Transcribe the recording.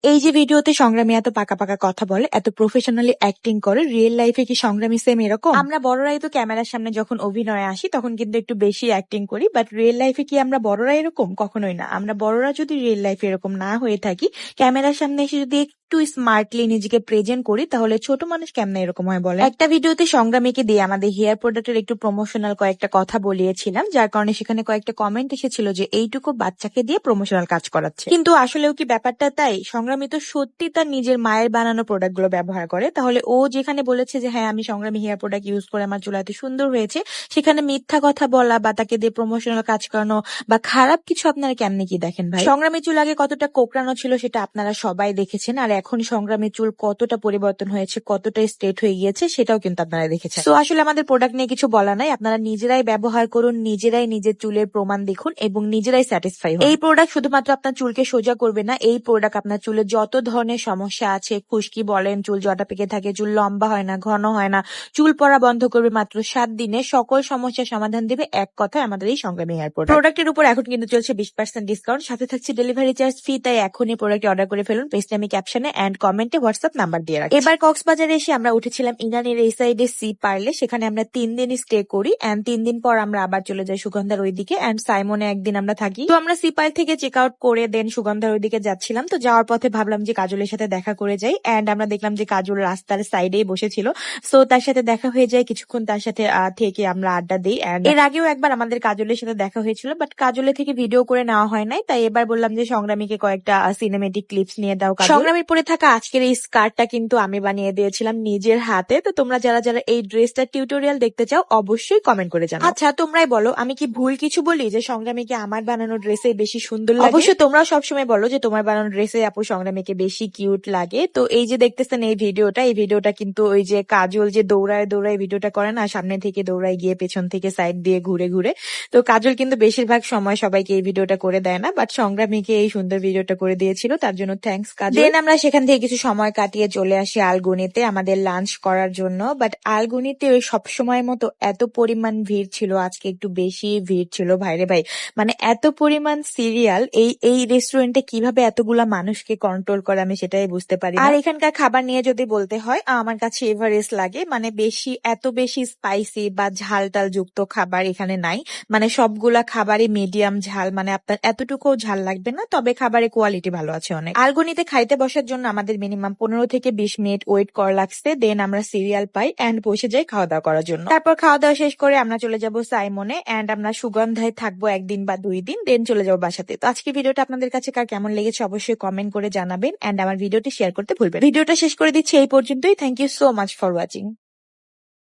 এই যে ভিডিওতে সংগ্রামী এত পাকা পাকা কথা বলে, এত প্রফেশনালি অ্যাক্টিং করে, রিয়েল লাইফে কি সংগ্রামী সেম এরকম? আমরা বড়রাই তো ক্যামেরার সামনে যখন অভিনয়ে আসি তখন কিন্তু একটু বেশি অ্যাক্টিং করি, বাট রিয়েল লাইফে কি আমরা বড়রা এরকম? কখনোই না। আমরা বড়রা যদি রিয়েল লাইফে এরকম না হয়ে থাকি, ক্যামেরার সামনে এসে যদি একটু স্মার্টলি নিজেকে প্রেজেন্ট করি, তাহলে ছোট মানুষ কেমনে এরকম হয় বলে? একটা ভিডিওতে সংগ্রামীকে দিয়ে আমাদের হেয়ার প্রোডাক্টের একটু প্রমোশনাল কয়েকটা কথা বলিয়েছিলাম, যার কারণে সেখানে কয়েকটা কমেন্ট এসেছিল যে এইটুকু বাচ্চাকে দিয়ে প্রমোশনাল কাজ করাচ্ছে। কিন্তু আসলেও কি ব্যাপারটা তাই? সংগ্রামী তো সত্যি তার নিজের মায়ের বানানো প্রোডাক্ট গুলো ব্যবহার করে। তাহলে ও যেখানে বলেছে যে হ্যাঁ আমি সংগ্রামী হেয়ার প্রোডাক্ট ইউজ করে আমার চুল এত সুন্দর হয়েছে, সেখানে মিথ্যা কথা বলা বা তাকে দিয়ে প্রমোশনাল কাজ করানো বা খারাপ কিছু আপনারা কেমনে কি দেখেন ভাই? সংগ্রামী চুল আগে কতটা কোকড়ানো ছিল সেটা আপনারা সবাই দেখেছেন, আর এখন সংগ্রামী চুল কতটা পরিবর্তন হয়েছে, কতটা স্ট্রেট হয়ে গিয়েছে সেটাও কিন্তু আপনারা দেখেছেন। তো আসলে আমাদের প্রোডাক্ট নিয়ে কিছু বলা নাই, আপনারা নিজেরাই ব্যবহার করুন, নিজেরাই নিজের চুলের প্রমাণ দেখুন এবং নিজেরাই স্যাটিসফাই হন। এই প্রোডাক্ট শুধুমাত্র আপনার চুলকে সোজা করবে না, এই প্রোডাক্ট আপনার চুলে যত ধরনের সমস্যা আছে, খুশকি বলেন, চুল জটা পেকে থাকে, চুল লম্বা হয় না, ঘন হয় না, চুল পড়া বন্ধ করবে মাত্র 7 দিনে, সকল সমস্যার সমাধান দেবে এক কথায় আমাদের এই সংগ্রামী হেয়ার প্রোডাক্ট। প্রোডাক্টের উপর এখন কিন্তু চলছে 20% ডিসকাউন্ট, সাথে থাকছে ডেলিভারি চার্জ ফ্রি। তাই এখনই প্রোডাক্ট অর্ডার করে ফেলুন। পেজটা আমি ক্যাপশনে এন্ড কমেন্টে হোয়াটসঅ্যাপ নাম্বার দিয়ে রাখছি। এবার কক্সবাজারে এসে আমরা উঠেছিলাম ইনানির এই সাইডে সি পার্লে, সেখানে আমরা 3 দিন স্টে করি এন্ড 3 দিন পর আমরা আবার চলে যাই সুগন্ধার ওইদিকে এন্ড সাইমনে একদিন আমরা থাকি। তো আমরা সি পার্ল থেকে চেক আউট করে দেন সুগন্ধার ওইদিকে যাচ্ছিলাম। তো যাওয়ার পথে ভাবলাম যে কাজলের সাথে দেখা করে যাই এন্ড আমরা দেখলাম যে কাজল রাস্তার সাইডেই বসেছিল। সো তার সাথে দেখা হয়ে যায়, কিছুক্ষণ তার সাথে থেকে আমরা আড্ডা দিই এন্ড এর আগেও একবার আমাদের কাজলের সাথে দেখা হয়েছিল, বাট কাজলের থেকে ভিডিও করে নেওয়া হয় নাই। তাই এবার বললাম যে সংগ্রামীকে কয়েকটা সিনেমেটিক ক্লিপস নিয়ে দাও। সংগ্রামীর পরে থাকা আজকের এই স্কার্টটা কিন্তু আমি বানিয়ে দিয়েছিলাম নিজের হাতে। তো তোমরা যারা যারা এই ড্রেসটা টিউটোরিয়াল দেখতে চাও অবশ্যই কমেন্ট করে জানাও। আচ্ছা তোমরাই বলো, আমি কি ভুল কিছু বলি যে সংগ্রামীকে আমার বানানো ড্রেসে বেশি সুন্দর লাগে? অবশ্যই তোমরাও সবসময় বলো যে তোমার বানানো ড্রেসে আপু সংগ্রামীকে বেশি কিউট লাগে। তো এই যে দেখতেছেন এই ভিডিওটা কিন্তু ওই যে কাজল যে দৌড়ায় দৌড়ায় ভিডিওটা করে না, সামনে থেকে দৌড়ায় গিয়ে পেছন থেকে সাইড দিয়ে ঘুরে ঘুরে। তো কাজল কিন্তু বেশিরভাগ সময় সবাইকে এই ভিডিওটা করে দেয় না, বাট সংগ্রামীকে এই সুন্দর ভিডিওটা করে দিয়েছিল, তার জন্য থ্যাঙ্কস কাজল। দেন আমরা সেখান থেকে কিছু সময় কাটিয়ে চলে আসি আলগুনিতে আমাদের লাঞ্চ করার জন্য। বাট আলগুনিতে ওই সবসময়ের মতো এত পরিমাণ ভিড় ছিল, আজকে একটু বেশি ভিড় ছিল ভাইরে ভাই। মানে এত পরিমাণ সিরিয়াল, এই রেস্টুরেন্টে কিভাবে এতগুলা মানুষকে কন্ট্রোল করে আমি সেটাই বুঝতে পারি না। আর এখানকার খাবার নিয়ে যদি বলতে হয়, আমার কাছে এভারেস্ট লাগে। মানে এত বেশি স্পাইসি বা ঝাল টাল যুক্ত খাবার এখানে নাই। মানে সবগুলা খাবারই মিডিয়াম ঝাল, মানে আপনার এতটুকু ঝাল লাগবে না, তবে খাবারের কোয়ালিটি ভালো আছে অনেক। আলগুনিতে খাইতে বসার জন্য আমাদের মিনিমাম 15 থেকে 20 মিনিট ওয়েট করা লাগছে। দেন আমরা সিরিয়াল পাই এন্ড বসে যাই খাওয়া দাওয়া করার জন্য। তারপর খাওয়া দাওয়া শেষ করে আমরা চলে যাব সাইমনে এন্ড আমরা সুগন্ধায় থাকবো 1 দিন বা 2 দিন, দেন চলে যাবো বাসাতে। তো আজকে ভিডিওটা আপনাদের কাছে কার কেমন লেগেছে অবশ্যই কমেন্ট করে জানাবেন এন্ড আমার ভিডিওটি শেয়ার করতে ভুলবেন। ভিডিওটা শেষ করে দিচ্ছি এই পর্যন্তই। Thank you so much for watching.